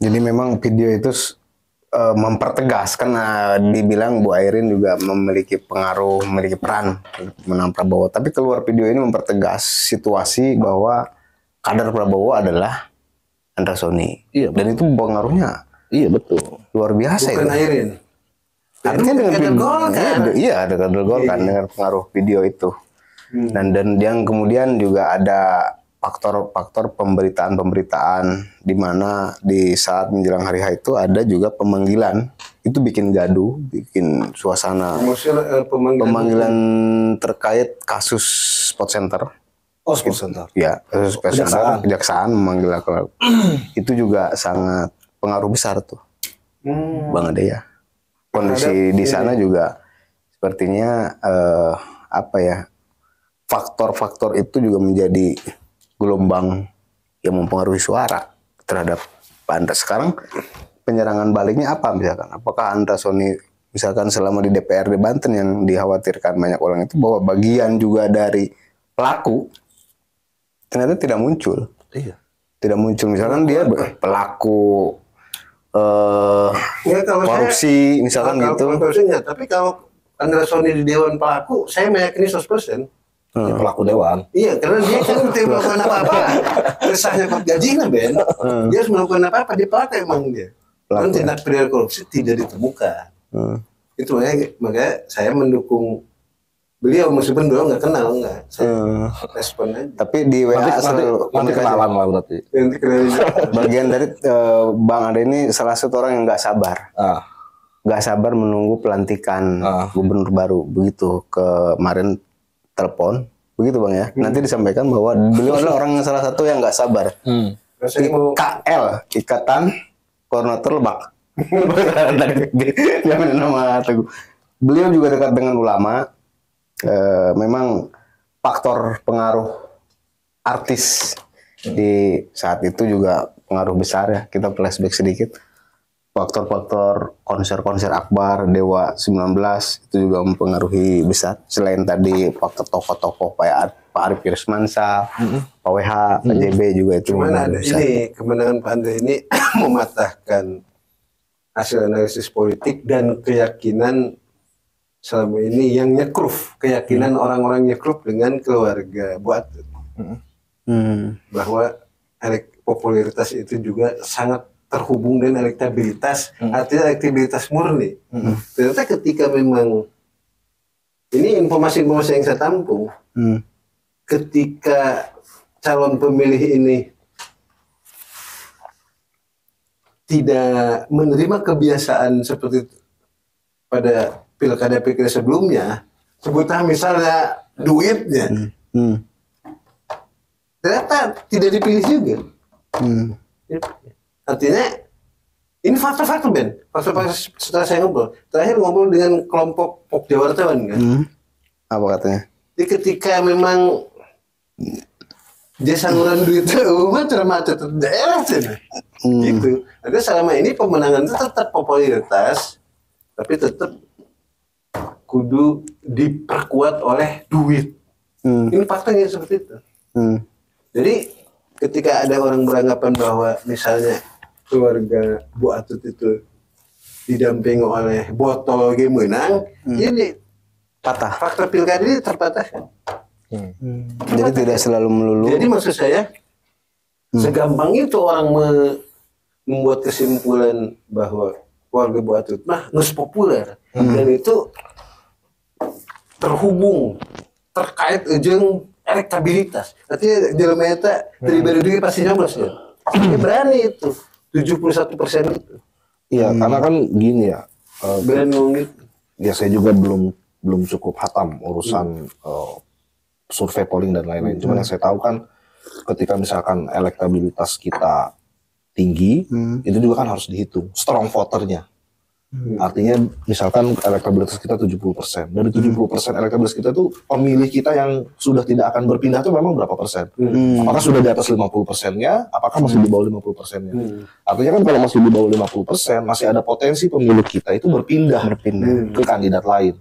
Jadi memang video itu mempertegas, karena dibilang Bu Airin juga memiliki pengaruh, memiliki peran menang Prabowo. Tapi keluar video ini mempertegas situasi bahwa kader Prabowo adalah Andra Soni. Iya, dan itu pengaruhnya. Iya betul. luar biasa Bukan itu. Airin. Artinya dengan ada gol kan? Iya, ada gol kan dengan pengaruh video itu. Dan yang kemudian juga ada faktor-faktor pemberitaan di mana di saat menjelang hari H itu ada juga pemanggilan. Itu bikin gaduh, bikin suasana pemanggilan terkait kasus Sport Center. Oh, Sport Center. Ya, kasus Sport Center, kejaksaan memanggil itu juga sangat pengaruh besar tuh. Bang Ade ya. Kondisi di sana juga sepertinya apa ya, faktor-faktor itu juga menjadi gelombang yang mempengaruhi suara terhadap Pak Andra. Sekarang penyerangan baliknya apa misalkan? Apakah Andra Soni misalkan selama di DPRD Banten yang dikhawatirkan banyak orang itu bahwa bagian juga dari pelaku ternyata tidak muncul. Iya. Tidak muncul misalkan dia pelaku Ya, kalau korupsi saya, misalkan kalau gitu. Korupsinya, tapi kalau Andra Soni di Dewan Pelaku, saya meyakini 100%. Pelaku dewan. Iya, karena dia kan tidak melakukan apa-apa. Resahnya Pak gajinya, Ben. Dia harus melakukan apa-apa, dia pelaku emang dia. Dan tindak pidana korupsi tidak ditemukan. Itu makanya saya mendukung beliau, meskipun beliau nggak kenal, nggak. Saya respon aja. Tapi di WA Nanti kenalan lah berarti. Nanti kenalin. bagian dari Bang Ade ini salah satu orang yang nggak sabar. Nggak sabar menunggu pelantikan gubernur baru. Begitu kemarin telepon, begitu Bang ya. Nanti disampaikan bahwa beliau adalah orang yang salah satu yang nggak sabar. IKL, Ikatan Koordinator Lebak. Jangan nama Teguh. Beliau juga dekat dengan ulama. Memang faktor pengaruh artis di saat itu juga pengaruh besar ya. Kita flashback sedikit. Faktor-faktor konser-konser akbar Dewa 19 itu juga mempengaruhi besar. Selain tadi faktor tokoh-tokoh Pak Arief Kirsmansyah, Pak WH, Pak JB juga itu. Cuman ada ini kemenangan Pak Andre ini mematahkan hasil analisis politik dan keyakinan selama ini yang nyekruf, keyakinan orang-orang nyekruf dengan keluarga Bu Atut. Bahwa popularitas itu juga sangat terhubung dengan elektabilitas, artinya elektabilitas murni. Ternyata ketika memang ini informasi-informasi yang saya tampung, ketika calon pemilih ini tidak menerima kebiasaan seperti itu pada pilkada sebelumnya, sebutlah misalnya duitnya, ternyata tidak dipilih juga. Artinya ini faktor-faktor, Ben. Faktor-faktor setelah saya terakhir ngobrol dengan kelompok Pokja Wartawan kan. Apa katanya? Jadi ketika memang dia saluran duit umat termacet daerah sana. Gitu. Ada selama ini pemenangan itu tetap popularitas, tapi tetap kudu diperkuat oleh duit. Ini faktanya seperti itu. Jadi ketika ada orang beranggapan bahwa misalnya keluarga Bu Atut itu didampingi oleh botol game menang, ini Patah. faktor pilkada ini terpatahkan. Jadi tidak selalu melulu. Jadi maksud saya segampang itu orang membuat kesimpulan bahwa keluarga Bu Atut ngus populer dan itu terhubung terkait ujung elektabilitas. Artinya dalam meta dari baru pasti nyoblos ya. Ini berani itu 71% itu. Iya, karena kan gini ya. Berani ngomong gitu. Ya saya juga belum cukup hatam urusan survei polling dan lain-lain. Cuman yang saya tahu kan ketika misalkan elektabilitas kita tinggi, itu juga kan harus dihitung strong voternya. Artinya misalkan elektabilitas kita 70%. Dari 70% elektabilitas kita tuh pemilih kita yang sudah tidak akan berpindah tuh memang berapa persen? Apakah sudah di atas 50%-nya? Apakah masih di bawah 50%-nya? Artinya kan kalau masih di bawah 50%, masih ada potensi pemilih kita itu berpindah ke kandidat lain.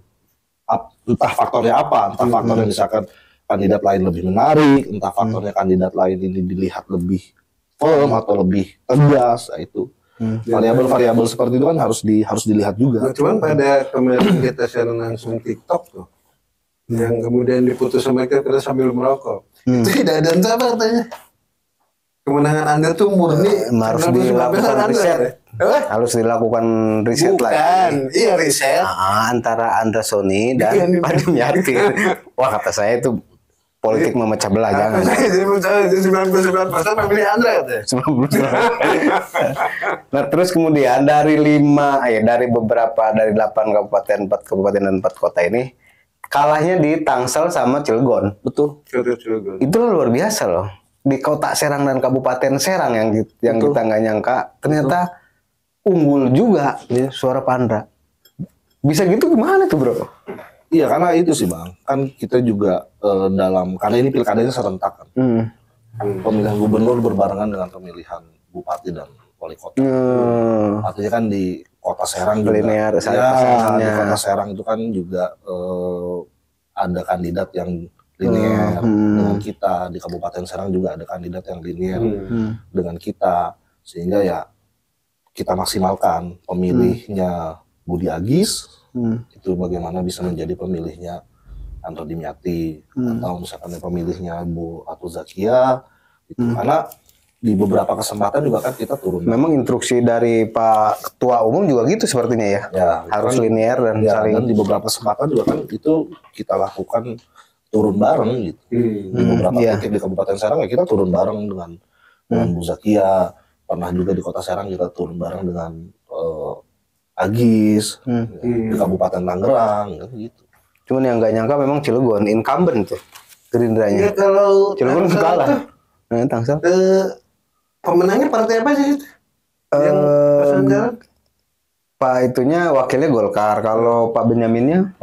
Entah faktornya apa, entah faktornya misalkan kandidat lain lebih menarik, entah faktornya kandidat lain ini dilihat lebih firm atau lebih tegas, itu. Variabel-variabel seperti itu kan harus dilihat juga. Nah, cuman pada kemarin kita siaran langsung TikTok tuh, yang kemudian diputus sama mereka karena sambil merokok, itu tidak ada apa katanya. kemenangan Anda tuh murni harus karena dilakukan Anda, riset. ya? Apa? Harus dilakukan riset Bukan, lagi. iya riset. Antara Andra Sony dan Pak Dimyati. Wah, kata saya itu politik memecah belah, jangan. Jadi 99% memilih Anda katanya. Nah, terus kemudian dari 8 kabupaten, 4 kabupaten dan 4 kota ini kalahnya di Tangsel sama Cilegon. Betul. Itu luar biasa loh. Di kota Serang dan Kabupaten Serang yang kita nggak nyangka ternyata unggul juga ya, suara Pandra. Bisa gitu gimana tuh, Bro? Iya, karena itu sih Bang. Kan kita juga karena ini pilkadanya serentak kan. Pemilihan gubernur berbarengan dengan pemilihan bupati dan wali kota. Artinya kan di kota Serang juga. Linear, Di kota Serang itu kan juga ada kandidat yang linear dengan kita. Di Kabupaten Serang juga ada kandidat yang linear dengan kita. Sehingga ya kita maksimalkan pemilihnya Budi Agis, itu bagaimana bisa menjadi pemilihnya Andra Dimyati, atau misalkan pemilihnya Bu Atu Zakia, gitu. Karena di beberapa kesempatan juga kan kita turun. Memang instruksi dari Pak Ketua Umum juga gitu sepertinya ya. Harus kan, linear dan saling. Dan di beberapa kesempatan juga kan itu kita lakukan turun bareng gitu. Di beberapa titik di Kabupaten Serang ya kita turun bareng dengan Bu Zakia. Pernah juga di Kota Serang kita turun bareng dengan Agis, di Kabupaten Tangerang, gitu. Cuman yang nggak nyangka memang Cilegon incumbent tuh Gerindranya. Ya kalau Cilegon kalah. Nah, Tangsel. Pemenangnya partai apa sih? Yang pasangan Pak itunya wakilnya Golkar. Kalau Pak Benyaminnya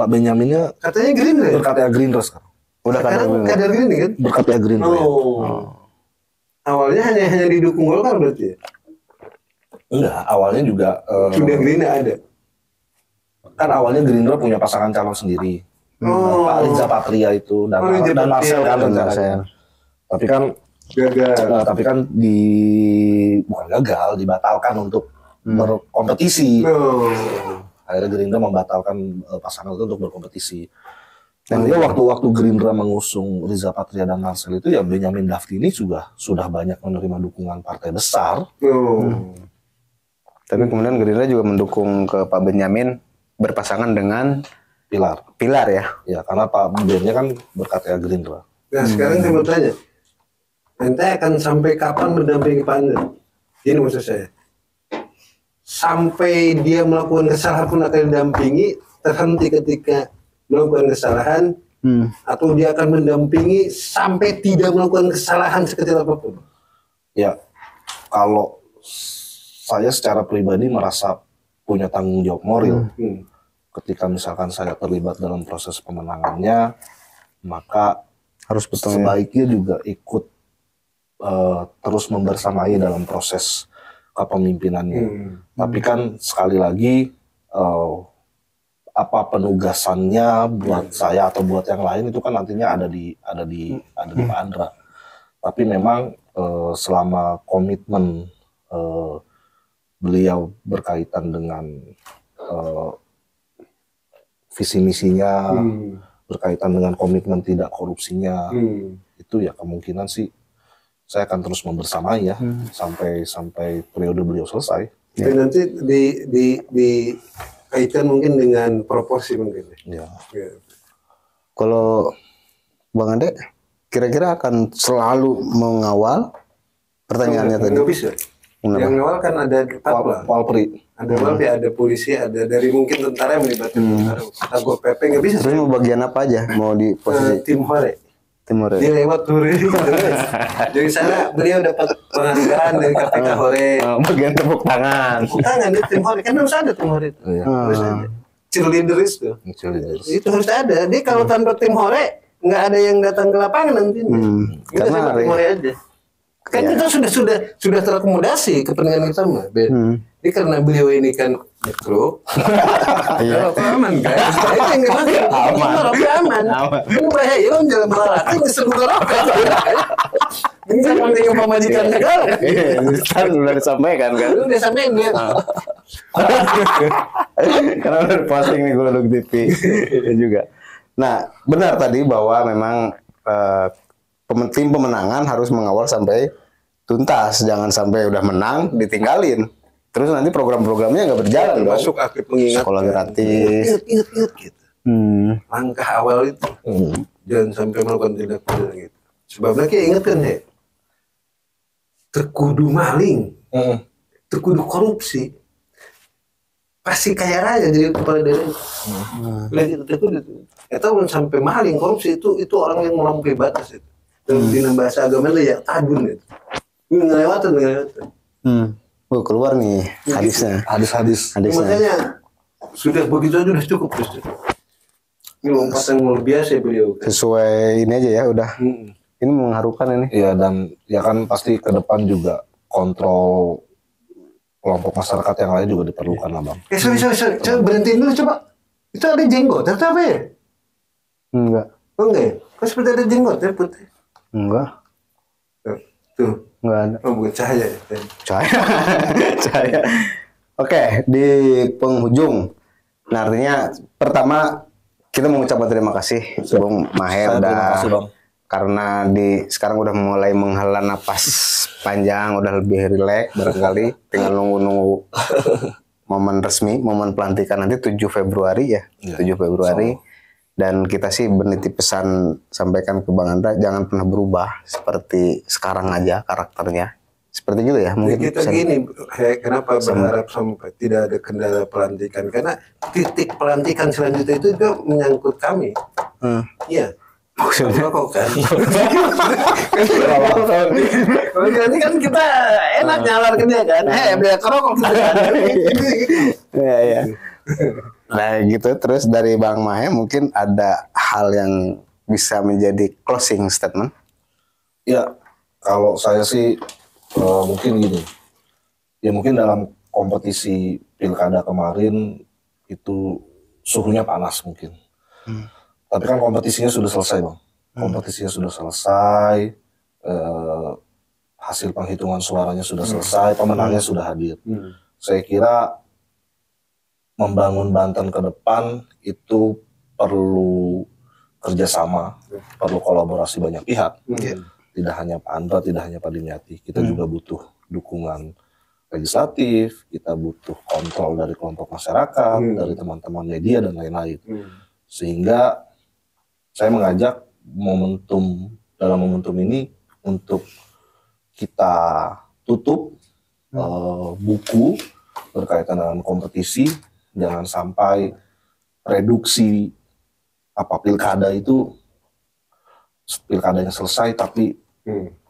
katanya Gerindra. Berkatnya Gerindra sekarang. udah Kader Gerindra kan? Berkatnya Gerindra. Awalnya hanya didukung Golkar berarti ya? Enggak, awalnya juga Sudah Gerindra ada. kan awalnya Gerindra punya pasangan calon sendiri. Pak Riza Patria itu dan Marcel kan rencananya. Tapi kan gagal. Tapi kan bukan gagal, dibatalkan untuk berkompetisi. Akhirnya Gerindra membatalkan pasangan itu untuk berkompetisi. Dan dia waktu Gerindra mengusung Riza Patria dan Marcel itu ya Benyamin Daphne ini sudah banyak menerima dukungan partai besar. Tapi kemudian Gerindra juga mendukung ke Pak Benyamin berpasangan dengan Pilar ya. Ya, karena Pak Benyamin kan berkatnya Gerindra. Nah sekarang saya mau tanya, ente akan sampai kapan mendampingi Pak Anda? Ini maksud saya. Sampai dia melakukan kesalahan pun akan didampingi, terhenti ketika melakukan kesalahan, atau dia akan mendampingi sampai tidak melakukan kesalahan sekecil apapun? Ya, kalau saya secara pribadi merasa punya tanggung jawab moral. Ketika misalkan saya terlibat dalam proses pemenangannya, maka harus betul sebaiknya juga ikut terus membersamai dalam proses kepemimpinannya. Tapi kan sekali lagi apa penugasannya buat saya atau buat yang lain itu kan nantinya ada di Pak Andra. Tapi memang selama komitmen beliau berkaitan dengan visi misinya, berkaitan dengan komitmen tidak korupsinya, itu ya kemungkinan sih saya akan terus membersamai ya sampai periode beliau selesai. Dan nanti dikaitkan mungkin dengan proporsi mungkin. Ya. Kalau Bang Ade kira-kira akan selalu mengawal pertanyaannya tadi? Nggak bisa. Yang awal kan ada Polri. Ada Polri, ada polisi, ada dari mungkin tentara yang melibatkan tentara. Satpol PP nggak bisa. Terus mau bagian apa aja? Mau di posisi Tim Hore. Dia lewat Hore. Dari sana beliau dapat penghargaan dari KPK Hore. Bagian tepuk tangan. Tepuk tangan di Tim Hore. Kan harus ada Tim Hore itu. Harus ada. Cheerleaders tuh. Itu harus ada. Dia kalau tanpa Tim Hore nggak ada yang datang ke lapangan nanti. Kita sama Tim Hore aja. Kan kita sudah terakomodasi kepentingan kita mah. Ini karena beliau ini kan mikro, kalau aman kan? Itu yang nggak aman. Ini bahaya om jalan melarang ini sebuah rokok. Ini kan penting pemajikan negara. Kan udah disampaikan kan? Udah sampaikan dia. Karena udah posting nih Gulodok TV juga. Nah benar tadi bahwa memang tim pemenangan harus mengawal sampai tuntas, jangan sampai udah menang ditinggalin. Terus nanti program-programnya nggak berjalan dong. Masuk aktif mengingat Sekolah gratis. ingat gitu. Langkah awal itu jangan sampai melakukan tindak pidana gitu. Sebabnya kayak ingat kan ya, terkudu maling, terkudu korupsi, pasti kaya raya jadi kepala daerah. Lagi terkudu itu. Atau sampai maling korupsi itu orang yang melampaui batas itu. Dalam bahasa agama itu ya tadun itu. Ngelewatan. Keluar nih hadisnya. Hadis-hadis. Makanya sudah begitu aja udah cukup terus. Ini lompatan luar biasa beliau. Sesuai ini aja ya udah. Ini mengharukan ini. Iya, dan ya kan pasti ke depan juga kontrol kelompok masyarakat yang lain juga diperlukan lah Bang. Sorry. Coba berhentiin dulu coba. Itu ada jenggot, atau apa ya? Enggak. Oh enggak ya? Kok seperti ada jenggot ya putih? Enggak. Tuh. Enggak ada. Oh bukan cahaya ya? Cahaya. Oke, di penghujung. Nah, artinya pertama kita mengucapkan terima kasih Bung Mahe udah Terima kasih Bang. karena sekarang udah mulai menghela napas panjang, udah lebih rileks barangkali tinggal nunggu momen resmi, momen pelantikan nanti 7 Februari ya. 7 Februari. Dan kita sih menitip pesan sampaikan ke Bang Andra jangan pernah berubah seperti sekarang aja karakternya. Seperti itu ya mungkin. Kita gini, kenapa berharap sampai tidak ada kendala pelantikan? Karena titik pelantikan selanjutnya itu juga menyangkut kami. Iya. Maksudnya kok kan? Jadi kan kita enak nyalar ke dia kan? Beli kerokok kita kan? Iya. Nah gitu, terus dari Bang Mahe mungkin ada hal yang bisa menjadi closing statement. Ya, kalau saya sih mungkin gini. Ya mungkin dalam kompetisi pilkada kemarin itu suhunya panas mungkin. Tapi kan kompetisinya sudah selesai Bang. Kompetisinya sudah selesai, hasil penghitungan suaranya sudah selesai, pemenangnya sudah hadir. Saya kira membangun Banten ke depan itu perlu kerjasama, perlu kolaborasi banyak pihak. Tidak hanya Pak Andra, tidak hanya Pak Dimyati. Kita juga butuh dukungan legislatif, kita butuh kontrol dari kelompok masyarakat, dari teman-teman media dan lain-lain. Sehingga saya mengajak dalam momentum ini untuk kita tutup buku berkaitan dengan kompetisi, jangan sampai reduksi pilkadanya selesai tapi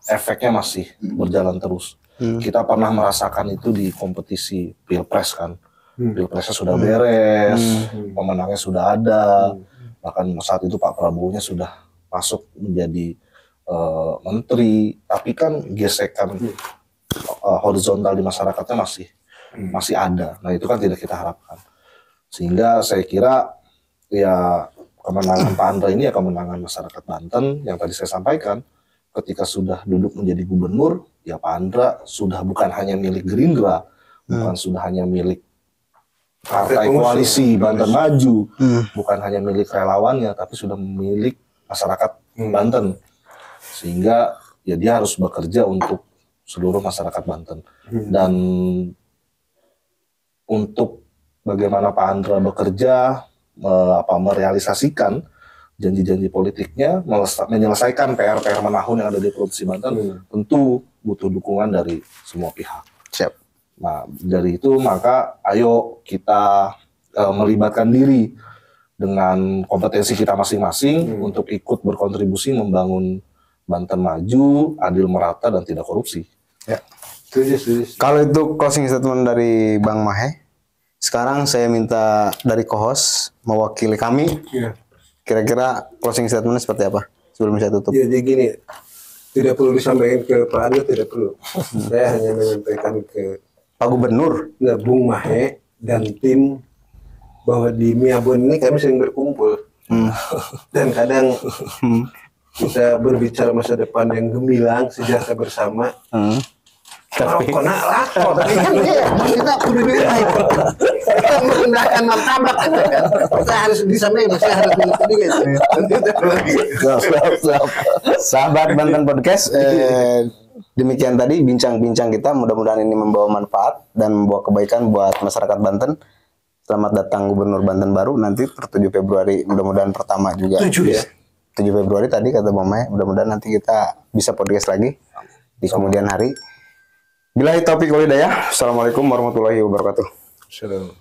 efeknya masih berjalan terus. Kita pernah merasakan itu di kompetisi pilpres kan. Pilpresnya sudah beres, pemenangnya sudah ada, bahkan saat itu Pak Prabowo-nya sudah masuk menjadi menteri, tapi kan gesekan horizontal di masyarakatnya masih ada. Nah itu kan tidak kita harapkan. Sehingga saya kira ya kemenangan Pak Andra ini ya kemenangan masyarakat Banten yang tadi saya sampaikan. Ketika sudah duduk menjadi gubernur, ya Pak Andra sudah bukan hanya milik Gerindra, bukan sudah hanya milik partai koalisi Banten Maju, bukan hanya milik relawannya, tapi sudah milik masyarakat Banten. Sehingga ya dia harus bekerja untuk seluruh masyarakat Banten. Dan untuk bagaimana Pak Andra bekerja, merealisasikan janji-janji politiknya, menyelesaikan PR-PR menahun yang ada di Provinsi Banten, tentu butuh dukungan dari semua pihak. Siap. Nah, dari itu maka ayo kita melibatkan diri dengan kompetensi kita masing-masing untuk ikut berkontribusi membangun Banten maju, adil merata dan tidak korupsi. Ya. Kalau itu closing statement dari Bang Mahe, sekarang saya minta dari co-host mewakili kami. Kira-kira closing statement seperti apa sebelum saya tutup? Ya, jadi gini, tidak perlu disampaikan ke Pak Andra, tidak perlu. Saya hanya menyampaikan ke Pak Gubernur, Bung Mahe dan tim bahwa di Miabon ini kami sering berkumpul dan kadang kita berbicara masa depan yang gemilang, sejahtera bersama. Tapi kan kita kudu kita merendahkan martabat kan. Kita harus disampaikan, saya harus Sahabat Banten Podcast, demikian tadi bincang-bincang kita, mudah-mudahan ini membawa manfaat dan membawa kebaikan buat masyarakat Banten. Selamat datang Gubernur Banten baru nanti 7 Februari, mudah-mudahan pertama juga. 7 ya. 7 Februari tadi kata Bang Maya, mudah-mudahan nanti kita bisa podcast lagi di kemudian hari. Billahi taufiq wal hidayah. Assalamualaikum warahmatullahi wabarakatuh. Shalom.